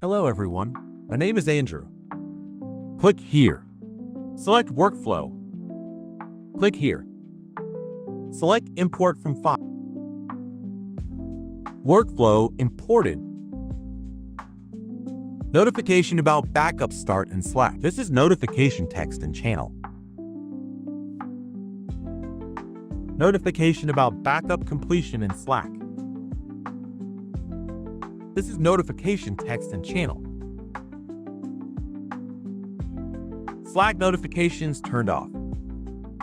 Hello everyone, my name is Andrew. Click here. Select Workflow. Click here. Select Import from File. Workflow imported. Notification about backup start in Slack. This is notification text and channel. Notification about backup completion in Slack. This is notification text and channel. Slack notifications turned off,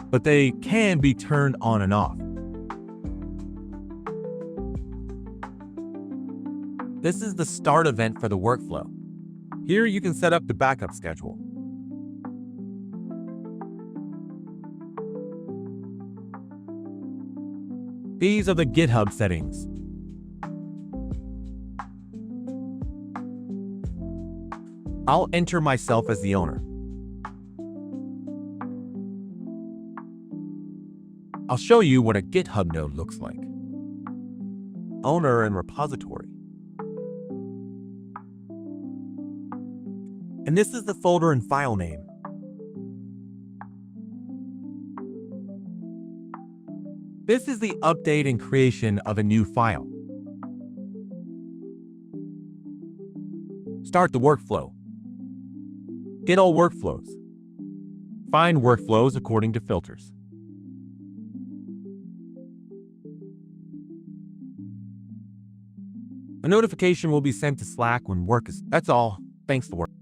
but they can be turned on and off. This is the start event for the workflow. Here you can set up the backup schedule. These are the GitHub settings. I'll enter myself as the owner. I'll show you what a GitHub node looks like. Owner and repository. And this is the folder and file name. This is the update and creation of a new file. Start the workflow. Get all workflows. Find workflows according to filters. A notification will be sent to Slack when work is... That's all. Thanks for working.